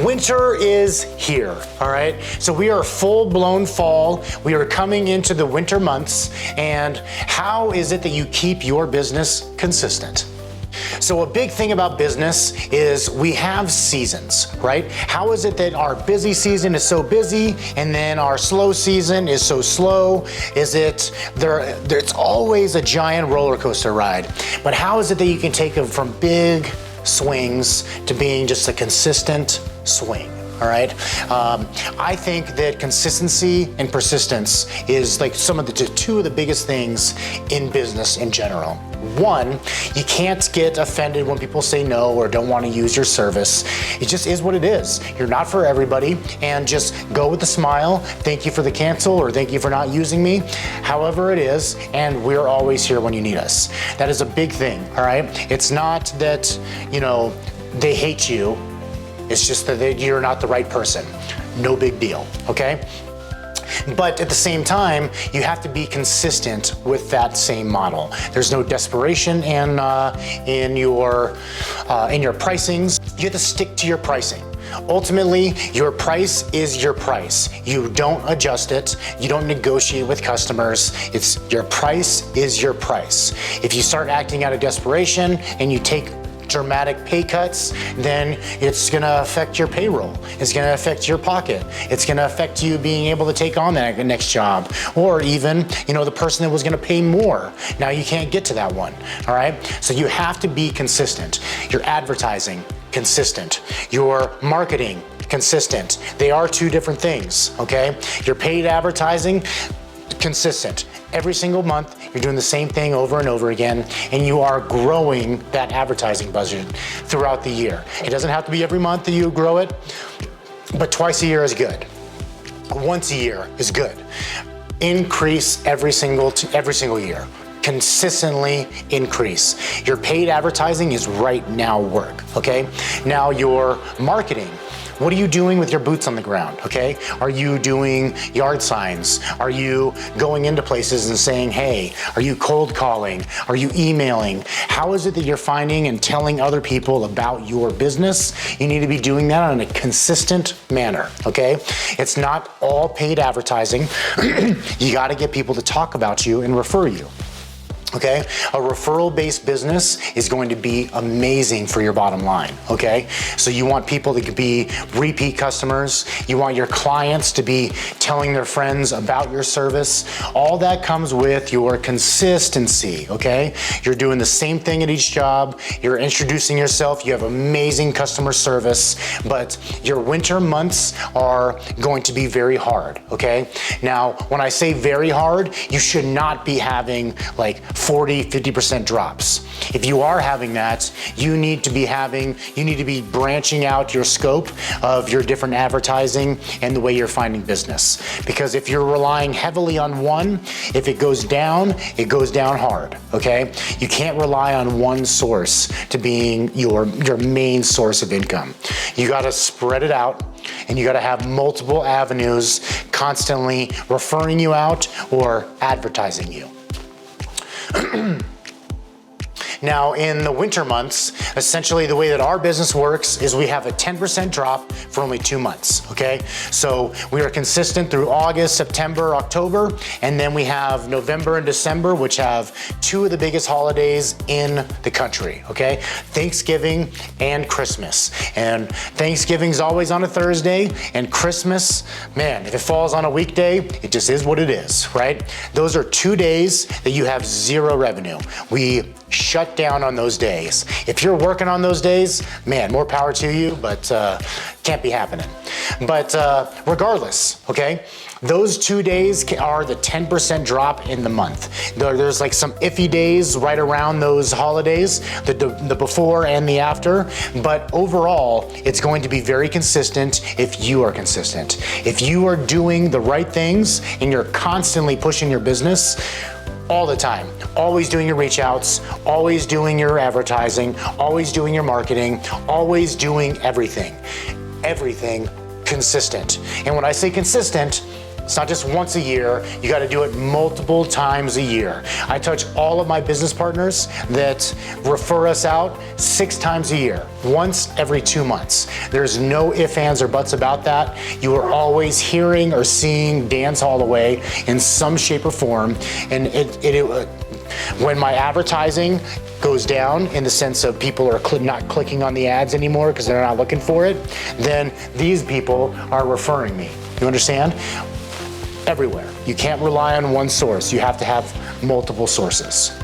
Winter is here, all right? So we are full-blown fall. We are coming into the winter months, and how is it that you keep your business consistent? So a big thing about business is we have seasons, right? How is it that our busy season is so busy and then our slow season is so slow? Is it there's always a giant roller coaster ride, but how is it that you can take them from big swings to being just a consistent swing? All right. I think that consistency and persistence is like two of the biggest things in business in general. One, you can't get offended when people say no or don't want to use your service. It just is what it is. You're not for everybody, and just go with a smile. Thank you for the cancel, or thank you for not using me. However it is, and we're always here when you need us. That is a big thing. All right. It's not that, they hate you. It's just that you're not the right person. No big deal, okay? But at the same time, you have to be consistent with that same model. There's no desperation in your pricings. You have to stick to your pricing. Ultimately, your price is your price. You don't adjust it. You don't negotiate with customers. It's your price is your price. If you start acting out of desperation and you take dramatic pay cuts, then it's gonna affect your payroll. It's gonna affect your pocket. It's gonna affect you being able to take on that next job. Or even, the person that was gonna pay more. Now you can't get to that one, all right? So you have to be consistent. Your advertising, consistent. Your marketing, consistent. They are two different things, okay? Your paid advertising, consistent. Every single month, you're doing the same thing over and over again, and you are growing that advertising budget throughout the year. It doesn't have to be every month that you grow it, but twice a year is good. Once a year is good. Increase every single year. Consistently increase. Your paid advertising is right now work, okay? Now your marketing. What are you doing with your boots on the ground, okay? Are you doing yard signs? Are you going into places and saying, hey? Are you cold calling? Are you emailing? How is it that you're finding and telling other people about your business? You need to be doing that on a consistent manner, okay? It's not all paid advertising. You gotta get people to talk about you and refer you. Okay, a referral-based business is going to be amazing for your bottom line, okay? So you want people to be repeat customers. You want your clients to be telling their friends about your service. All that comes with your consistency, okay? You're doing the same thing at each job. You're introducing yourself. You have amazing customer service, but your winter months are going to be very hard, okay? Now, when I say very hard, you should not be having like 40, 50% drops. If you are having that, you need to be branching out your scope of your different advertising and the way you're finding business. Because if you're relying heavily on one, if it goes down hard, okay? You can't rely on one source to being your main source of income. You gotta spread it out, and you gotta have multiple avenues constantly referring you out or advertising you. Now, in the winter months, essentially the way that our business works is we have a 10% drop for only 2 months, okay? So we are consistent through August, September, October, and then we have November and December, which have two of the biggest holidays in the country, okay? Thanksgiving and Christmas. And Thanksgiving's always on a Thursday, and Christmas, man, if it falls on a weekday, it just is what it is, right? Those are 2 days that you have zero revenue. We shut down on those days. If you're working on those days, man, more power to you, but can't be happening. But regardless, okay, those 2 days are the 10% drop in the month. There's like some iffy days right around those holidays, the before and the after, but overall, it's going to be very consistent if you are consistent. If you are doing the right things and you're constantly pushing your business, all the time, always doing your reach outs, always doing your advertising, always doing your marketing, always doing everything consistent. And when I say consistent, It's not just once a year. You got to do it multiple times a year. I touch all of my business partners that refer us out 6 times a year, once every 2 months. There's no ifs, ands, or buts about that. You are always hearing or seeing Dan's Holloway in some shape or form. And when my advertising goes down in the sense of people are not clicking on the ads anymore because they're not looking for it, then these people are referring me. You understand? Everywhere. You can't rely on one source. You have to have multiple sources.